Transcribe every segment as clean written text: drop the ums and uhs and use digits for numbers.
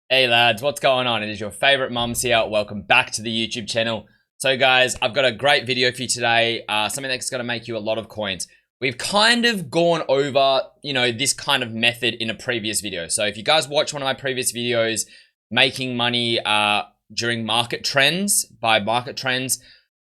Hey lads, what's going on? It is your favorite mums here. Welcome back to the YouTube channel. So guys, I've got a great video for you today. Something that's going to make you a lot of coins. We've kind of gone over, this kind of method in a previous video. So if you guys watch one of my previous videos, making money during market trends, by market trends,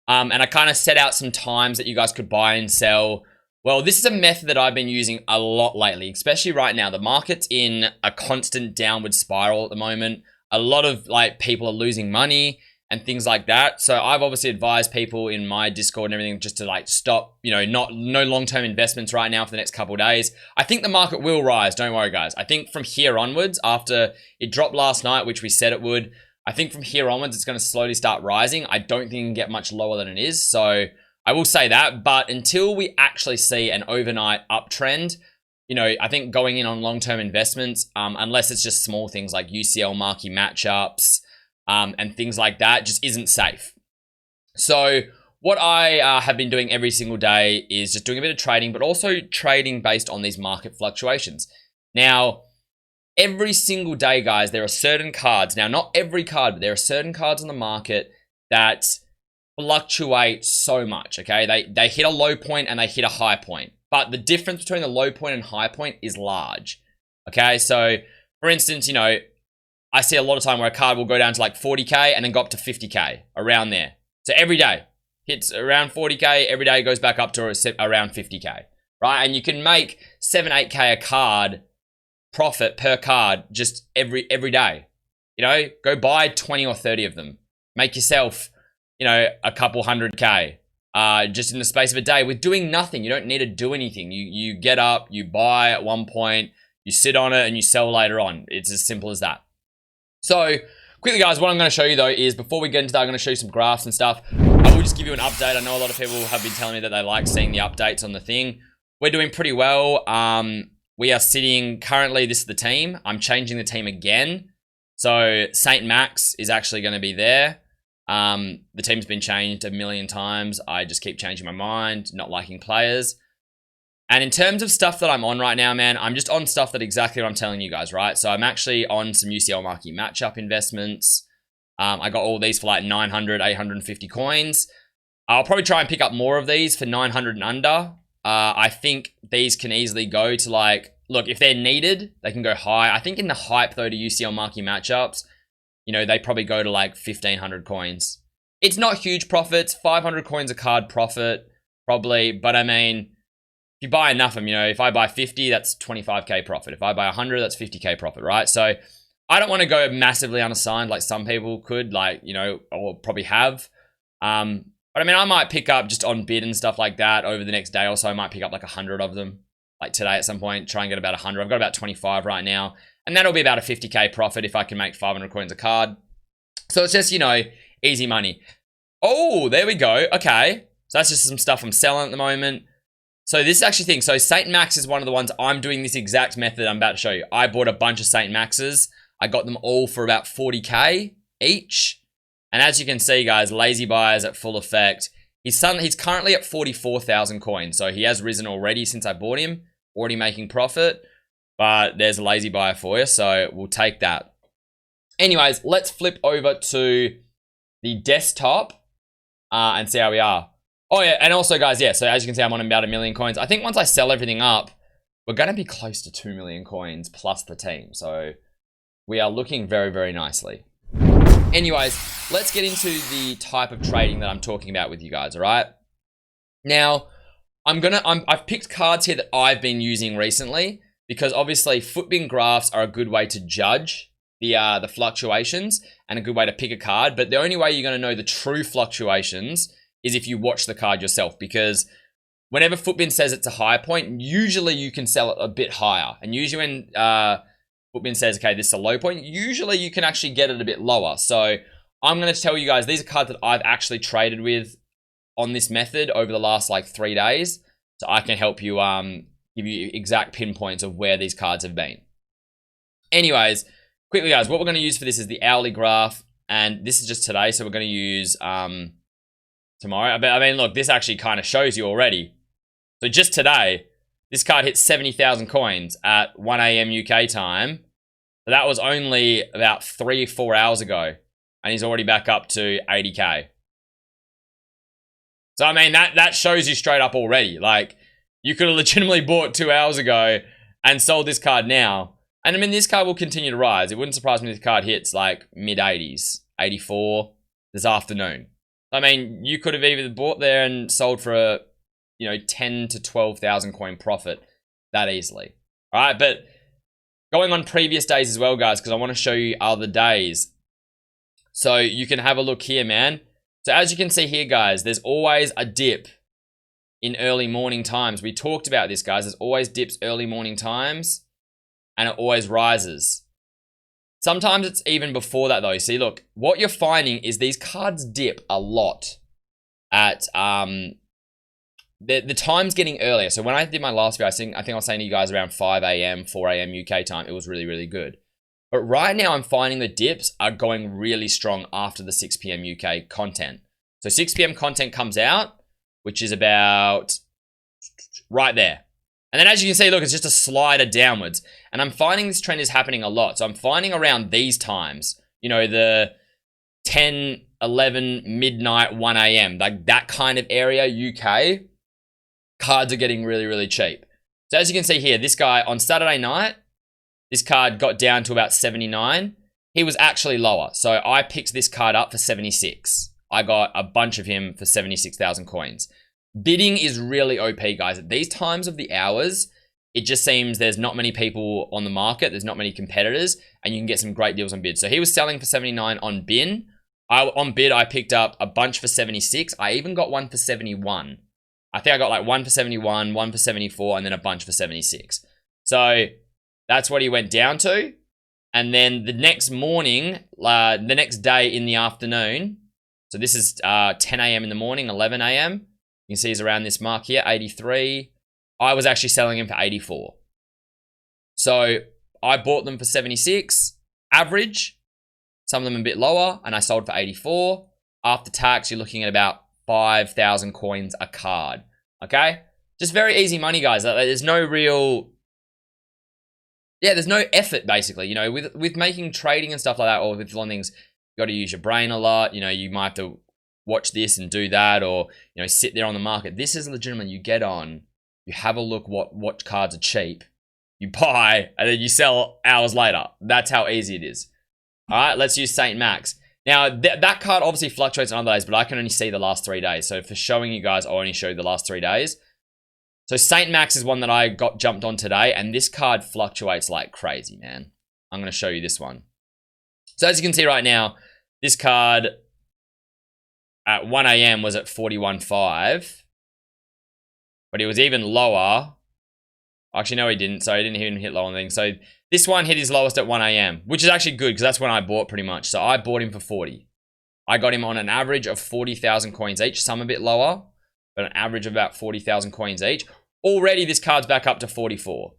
and I kind of set out some times that you guys could buy and sell. Well, this is a method that I've been using a lot lately, especially right now. The market's in a constant downward spiral at the moment. A lot of people are losing money and things like that. So I've obviously advised people in my Discord and everything just to stop, no long-term investments right now for the next couple of days. I think the market will rise. Don't worry, guys. I think from here onwards, after it dropped last night, which we said it would, I think from here onwards, it's going to slowly start rising. I don't think it can get much lower than it is. So I will say that, but until we actually see an overnight uptrend, I think going in on long-term investments, unless it's just small things like UCL marquee matchups and things like that, just isn't safe. So what I have been doing every single day is just doing a bit of trading, but also trading based on these market fluctuations. Now, every single day, guys, there are certain cards. Now, not every card, but there are certain cards on the market that fluctuate so much, okay? They hit a low point and they hit a high point. But the difference between the low point and high point is large, okay? So, for instance, I see a lot of time where a card will go down to 40K and then go up to 50K, around there. So every day, hits around 40K, every day goes back up to around 50K, right? And you can make 7, 8K a card profit per card just every day. Go buy 20 or 30 of them. Make yourself a couple 100K just in the space of a day with doing nothing. You don't need to do anything. You get up, you buy at one point, you sit on it, and you sell later on. It's as simple as that. So, quickly, guys, what I'm going to show you, though, is before we get into that, I'm going to show you some graphs and stuff. I will just give you an update. I know a lot of people have been telling me that they like seeing the updates on the thing. We're doing pretty well. We are sitting, currently, this is the team. I'm changing the team again. So, St. Max is actually going to be there. The team's been changed a million times. I just keep changing my mind, not liking players. And in terms of stuff that I'm on right now, man, I'm just on stuff that exactly what I'm telling you guys, right? So I'm actually on some UCL marquee matchup investments. I got all these for 900, 850 coins. I'll probably try and pick up more of these for 900 and under. I think these can easily go to look, if they're needed, they can go high. I think in the hype though to UCL marquee matchups, they probably go to 1,500 coins. It's not huge profits, 500 coins a card profit, probably. But I mean, if you buy enough of them, if I buy 50, that's 25K profit. If I buy 100, that's 50K profit, right? So I don't want to go massively unassigned like some people could, or probably have. But I mean, I might pick up just on bid and stuff like that over the next day or so. I might pick up 100 of them, today at some point, try and get about 100. I've got about 25 right now. And that'll be about a 50K profit if I can make 500 coins a card. So it's just, easy money. Oh, there we go. Okay. So that's just some stuff I'm selling at the moment. So this is actually thing. So St. Max is one of the ones I'm doing this exact method I'm about to show you. I bought a bunch of St. Maxes. I got them all for about 40K each. And as you can see, guys, lazy buyers at full effect. He's currently at 44,000 coins. So he has risen already since I bought him. Already making profit. But there's a lazy buyer for you, so we'll take that. Anyways, let's flip over to the desktop and see how we are. Oh, yeah, and also, guys, yeah, so as you can see, I'm on about 1 million coins. I think once I sell everything up, we're going to be close to 2 million coins plus the team. So we are looking very, very nicely. Anyways, let's get into the type of trading that I'm talking about with you guys, all right? Now, I've picked cards here that I've been using recently, because obviously footbin graphs are a good way to judge the fluctuations and a good way to pick a card. But the only way you're going to know the true fluctuations is if you watch the card yourself, because whenever footbin says it's a high point, usually you can sell it a bit higher. And usually when footbin says, okay, this is a low point, usually you can actually get it a bit lower. So I'm going to tell you guys, these are cards that I've actually traded with on this method over the last 3 days. So I can help you give you exact pinpoints of where these cards have been. Anyways, quickly, guys, what we're going to use for this is the hourly graph. And this is just today, so we're going to use tomorrow. I mean, look, this actually kind of shows you already. So just today, this card hit 70,000 coins at 1 a.m. UK time. So But that was only about 3-4 hours ago. And he's already back up to 80k. So, I mean, that shows you straight up already. Like, you could have legitimately bought 2 hours ago and sold this card now. And, I mean, this card will continue to rise. It wouldn't surprise me if this card hits, like, mid-80s. 84 this afternoon. I mean, you could have either bought there and sold for a, 10 to 12,000 coin profit that easily. All right, but going on previous days as well, guys, because I want to show you other days. So you can have a look here, man. So as you can see here, guys, there's always a dip in early morning times. We talked about this, guys. There's always dips early morning times, and it always rises. Sometimes it's even before that, though. See, look, what you're finding is these cards dip a lot at the time's getting earlier. So when I did my last video, I think I was saying to you guys around 5 a.m., 4 a.m. UK time. It was really, really good. But right now, I'm finding the dips are going really strong after the 6 p.m. UK content. So 6 p.m. content comes out, which is about right there. And then as you can see, look, it's just a slider downwards. And I'm finding this trend is happening a lot. So I'm finding around these times, the 10, 11, midnight, 1 a.m., like that kind of area, UK, cards are getting really, really cheap. So as you can see here, this guy on Saturday night, this card got down to about 79. He was actually lower. So I picked this card up for 76. I got a bunch of him for 76,000 coins. Bidding is really OP, guys. At these times of the hours, it just seems there's not many people on the market. There's not many competitors, and you can get some great deals on bid. So he was selling for 79 on bin. On bid, I picked up a bunch for 76. I even got one for 71. I think I got like one for 71, one for 74, and then a bunch for 76. So that's what he went down to. And then the next morning, the next day in the afternoon, so this is 10 a.m. in the morning, 11 a.m. You can see he's around this mark here, 83. I was actually selling him for 84. So I bought them for 76, average. Some of them a bit lower, and I sold for 84. After tax, you're looking at about 5,000 coins a card. Okay? Just very easy money, guys. There's no real... Yeah, there's no effort, basically. With making trading and stuff like that, or with a lot of things, you got to use your brain a lot. You might have to watch this and do that, or, sit there on the market. This is legitimate. You get on, you have a look what cards are cheap, you buy, and then you sell hours later. That's how easy it is. All right, let's use St. Max. Now, that card obviously fluctuates on other days, but I can only see the last 3 days. So for showing you guys, I'll only show you the last 3 days. So St. Max is one that I got jumped on today, and this card fluctuates like crazy, man. I'm going to show you this one. So as you can see right now, this card at 1 a.m. was at 41.5, but it was even lower. Actually, no, he didn't. So he didn't even hit lower on things. So this one hit his lowest at 1 a.m., which is actually good because that's when I bought pretty much. So I bought him for 40. I got him on an average of 40,000 coins each. Some a bit lower, but an average of about 40,000 coins each. Already, this card's back up to 44.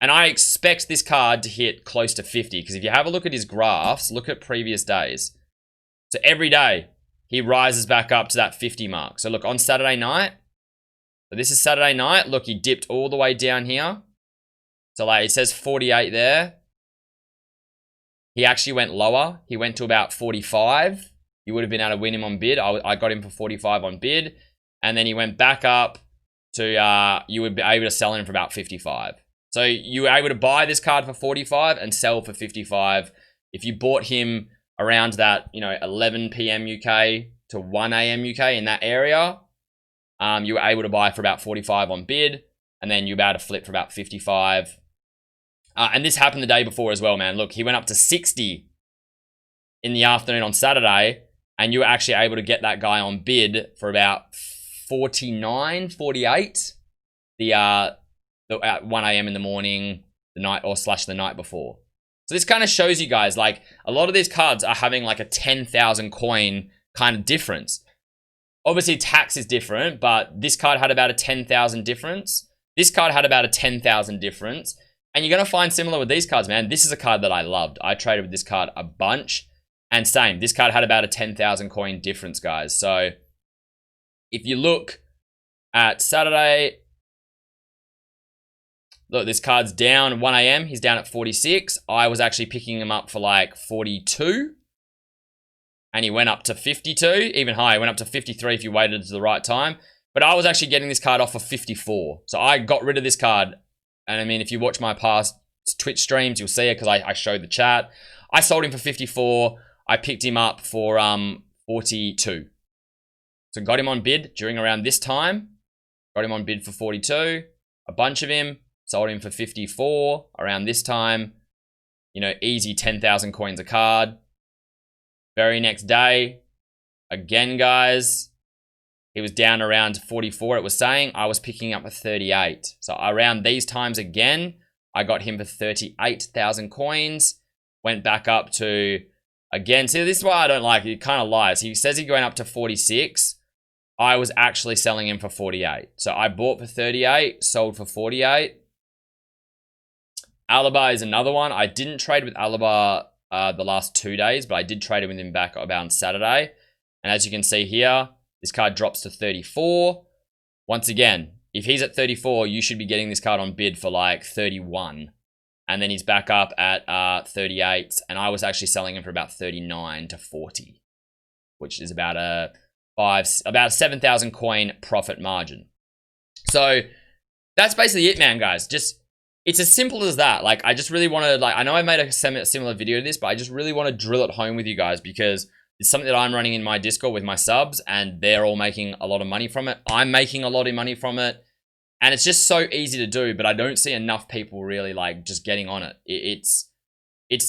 And I expect this card to hit close to 50 because if you have a look at his graphs, look at previous days. So every day, he rises back up to that 50 mark. So look, on Saturday night, so this is Saturday night. Look, he dipped all the way down here. So like it says 48 there. He actually went lower. He went to about 45. You would have been able to win him on bid. I got him for 45 on bid. And then he went back up to, you would be able to sell him for about 55. So you were able to buy this card for 45 and sell for 55. If you bought him around that, 11 p.m. UK to 1 a.m. UK in that area, you were able to buy for about 45 on bid, and then you were able to flip for about 55. And this happened the day before as well, man. Look, he went up to 60 in the afternoon on Saturday, and you were actually able to get that guy on bid for about 49, 48 at 1 a.m. in the morning, the night the night before. So this kind of shows you guys, like, a lot of these cards are having like a 10,000 coin kind of difference. Obviously, tax is different, but this card had about a 10,000 difference. This card had about a 10,000 difference. And you're going to find similar with these cards, man. This is a card that I loved. I traded with this card a bunch. And same, this card had about a 10,000 coin difference, guys. So if you look at Saturday, look, this card's down 1 a.m. He's down at 46. I was actually picking him up for like 42. And he went up to 52, even higher. He went up to 53 if you waited to the right time. But I was actually getting this card off for 54. So I got rid of this card. And I mean, if you watch my past Twitch streams, you'll see it because I showed the chat. I sold him for 54. I picked him up for 42. So got him on bid during around this time. Got him on bid for 42. A bunch of him. Sold him for 54 around this time. You know, easy 10,000 coins a card. Very next day, again, guys, he was down around 44, it was saying. I was picking up a 38. So around these times again, I got him for 38,000 coins. Went back up to, again, see, this is why I don't like it. He kind of lies. He says he went up to 46. I was actually selling him for 48. So I bought for 38, sold for 48. Alaba is another one. I didn't trade with Alaba the last 2 days, but I did trade with him back about on Saturday. And as you can see here, this card drops to 34. Once again, if he's at 34, you should be getting this card on bid for like 31. And then he's back up at 38. And I was actually selling him for about 39 to 40, which is about a 7,000 coin profit margin. So that's basically it, man, guys. It's as simple as that. Like, I just really want to, like, I know I made a similar video to this, but I just really want to drill it home with you guys because it's something that I'm running in my Discord with my subs and they're all making a lot of money from it. I'm making a lot of money from it. And it's just so easy to do, but I don't see enough people really like just getting on it. It's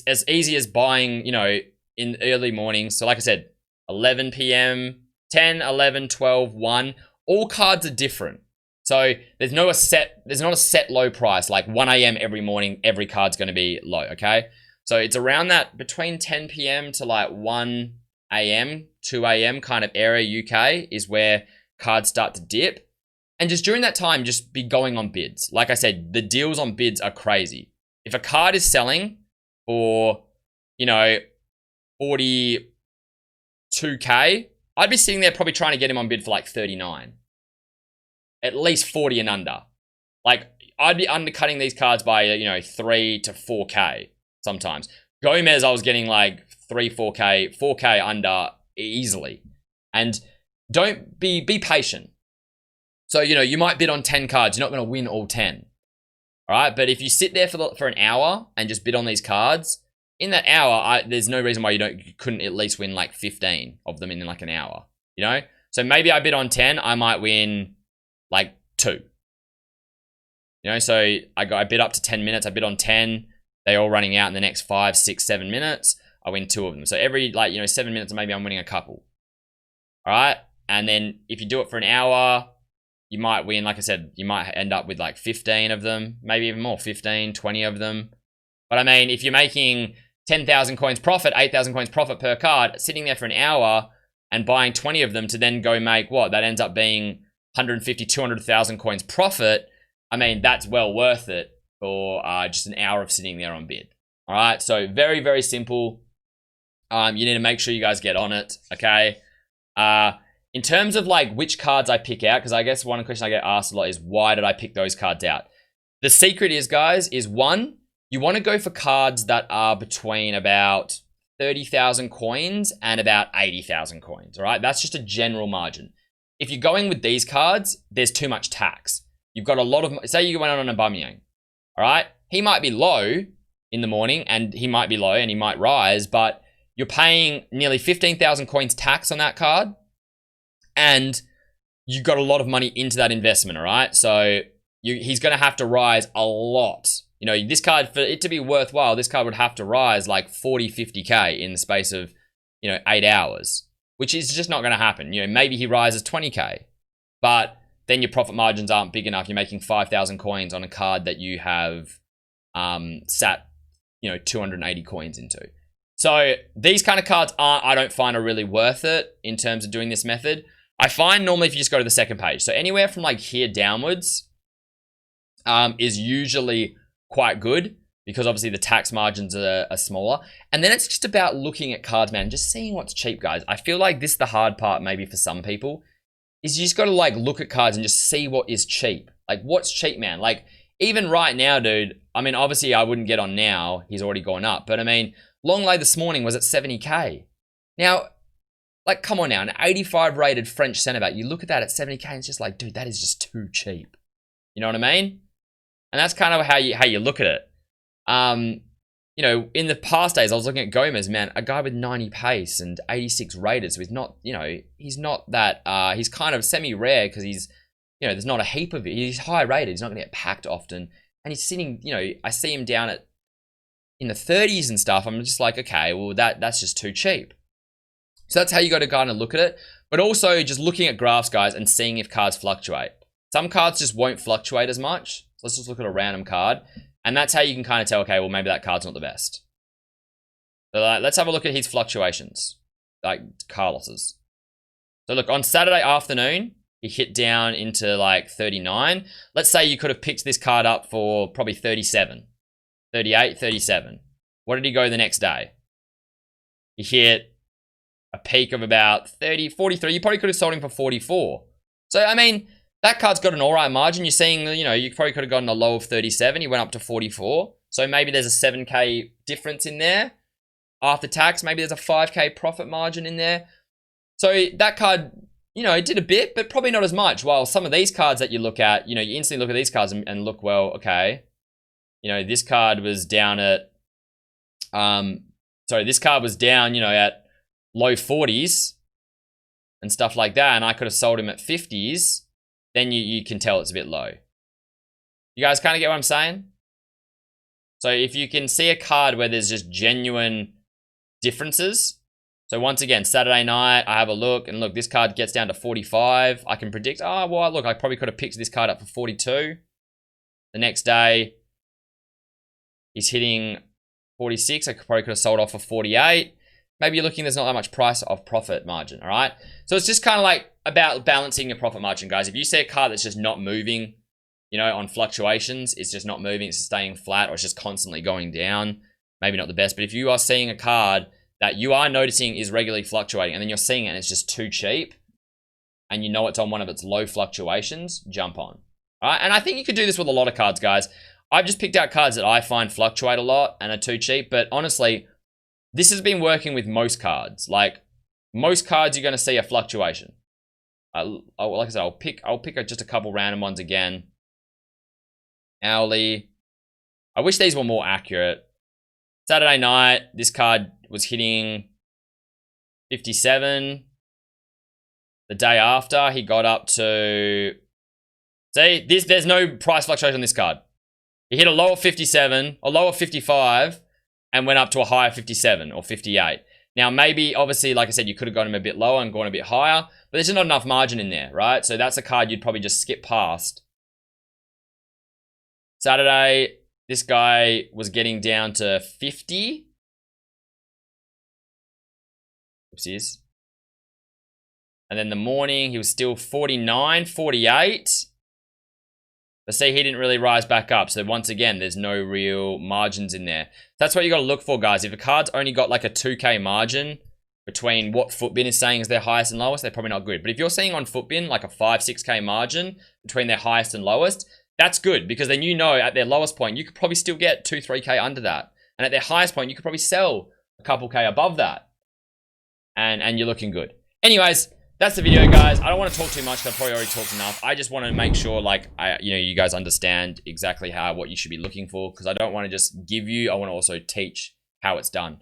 as easy as buying, you know, in early mornings. So like I said, 11 p.m., 10, 11, 12, 1, all cards are different. So there's not a set low price, like 1 a.m. every morning, every card's going to be low, okay? So it's around that between 10 p.m. to like 1 a.m., 2 a.m. kind of area UK is where cards start to dip. And just during that time, just be going on bids. Like I said, the deals on bids are crazy. If a card is selling for, you know, 42K, I'd be sitting there probably trying to get him on bid for like 39. At least 40 and under. Like, I'd be undercutting these cards by, you know, 3 to 4K sometimes. Gomez, I was getting like 3, 4K under easily. And don't be patient. So, you know, you might bid on 10 cards. You're not going to win all 10. All right? But if you sit there for an hour and just bid on these cards, in that hour, there's no reason why you couldn't at least win like 15 of them in like an hour. You know? So maybe I bid on 10, I might win like 2. You know, so I bid up to 10 minutes. I bid on 10. They all running out in the next 5, 6, 7 minutes. I win 2 of them. So every, like, you know, 7 minutes, maybe I'm winning a couple. All right. And then if you do it for an hour, you might win, like I said, you might end up with like 15 of them, maybe even more, 15, 20 of them. But I mean, if you're making 10,000 coins profit, 8,000 coins profit per card, sitting there for an hour and buying 20 of them to then go make what? That ends up being 150, 200,000 coins profit. I mean, that's well worth it for just an hour of sitting there on bid. All right. So very, very simple. You need to make sure you guys get on it. Okay. In terms of like which cards I pick out, because I guess one question I get asked a lot is why did I pick those cards out? The secret is, guys, is one, you want to go for cards that are between about 30,000 coins and about 80,000 coins. All right. That's just a general margin. If you're going with these cards, there's too much tax. You've got a lot of, say you went on a Aubameyang, all right? He might be low in the morning and he might be low and he might rise, but you're paying nearly 15,000 coins tax on that card and you've got a lot of money into that investment, all right? So he's going to have to rise a lot. You know, this card, for it to be worthwhile, this card would have to rise like 40, 50K in the space of, you know, 8 hours. Which is just not going to happen. You know, maybe he rises 20K, but then your profit margins aren't big enough. You're making 5,000 coins on a card that you have sat, you know, 280 coins into. So these kind of cards I don't find are really worth it in terms of doing this method. I find normally if you just go to the second page, so anywhere from like here downwards is usually quite good. Because obviously the tax margins are smaller. And then it's just about looking at cards, man. Just seeing what's cheap, guys. I feel like this is the hard part maybe for some people. Is you just got to like look at cards and just see what is cheap. Like what's cheap, man? Like even right now, dude, I mean, obviously I wouldn't get on now. He's already gone up. But I mean, long lay this morning was at 70k. Now, like, come on now, an 85 rated French centre back. You look at that at 70k and it's just like, dude, that is just too cheap. You know what I mean? And that's kind of how you look at it. You know, in the past days, I was looking at Gomez, man, a guy with 90 pace and 86 rated. So he's not, you know, he's not that, he's kind of semi-rare because he's, you know, there's not a heap of it. He's high rated. He's not going to get packed often. And he's sitting, you know, I see him down at, in the 30s and stuff. I'm just like, okay, well, that's just too cheap. So that's how you got to kind of look at it. But also just looking at graphs, guys, and seeing if cards fluctuate. Some cards just won't fluctuate as much. So let's just look at a random card. And that's how you can kind of tell, okay, well, maybe that card's not the best. So let's have a look at his fluctuations, like Carlos's. So look, on Saturday afternoon, he hit down into like 39. Let's say you could have picked this card up for probably 37, 38, 37. What did he go the next day? He hit a peak of about 30, 43. You probably could have sold him for 44. So, I mean, that card's got an all right margin. You're seeing, you know, you probably could have gotten a low of 37. He went up to 44. So maybe there's a 7k difference in there. After tax, maybe there's a 5k profit margin in there. So that card, you know, it did a bit, but probably not as much. While some of these cards that you look at, you know, you instantly look at these cards and look, well, okay. You know, this card was down at, this card was down, you know, at low 40s and stuff like that. And I could have sold him at 50s. Then you can tell it's a bit low. You guys kind of get what I'm saying? So if you can see a card where there's just genuine differences. So once again, Saturday night, I have a look and look, this card gets down to 45. I can predict, oh, well, look, I probably could have picked this card up for 42. The next day, he's hitting 46. I probably could have sold off for 48. Maybe you're looking, there's not that much price of profit margin, all right? So it's just kind of like about balancing your profit margin, guys. If you see a card that's just not moving, you know, on fluctuations, it's just not moving, it's just staying flat, or it's just constantly going down, maybe not the best. But if you are seeing a card that you are noticing is regularly fluctuating, and then you're seeing it and it's just too cheap, and you know it's on one of its low fluctuations, jump on. All right? And I think you could do this with a lot of cards, guys. I've just picked out cards that I find fluctuate a lot and are too cheap, but honestly, this has been working with most cards. Like, most cards you're going to see a fluctuation. Like I said, I'll pick just a couple random ones again. Owly. I wish these were more accurate. Saturday night, this card was hitting 57. The day after, he got up to... See, there's no price fluctuation on this card. He hit a low of 57, a low of 55, and went up to a high of 57 or 58. Now, maybe, obviously, like I said, you could have got him a bit lower and gone a bit higher, but there's just not enough margin in there, right? So that's a card you'd probably just skip past. Saturday, this guy was getting down to 50. Oopsies. And then the morning, he was still 49, 48. But see, he didn't really rise back up. So once again, there's no real margins in there. That's what you got to look for, guys. If a card's only got like a 2k margin between what Footbin is saying is their highest and lowest, they're probably not good. But if you're seeing on Footbin like a 5-6k margin between their highest and lowest, that's good, because then you know at their lowest point, you could probably still get 2-3k under that. And at their highest point, you could probably sell a couple k above that. And you're looking good. Anyways, that's the video, guys. I don't want to talk too much because I've probably already talked enough. I just want to make sure, like, you guys understand exactly what you should be looking for, because I don't want to just give you. I want to also teach how it's done.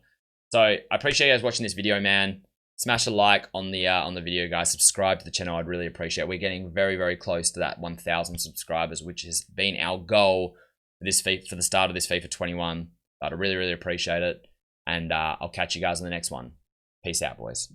So I appreciate you guys watching this video, man. Smash a like on the video, guys. Subscribe to the channel. I'd really appreciate it. We're getting very, very close to that 1,000 subscribers, which has been our goal for this for the start of this FIFA 21. But I really, really appreciate it. And I'll catch you guys in the next one. Peace out, boys.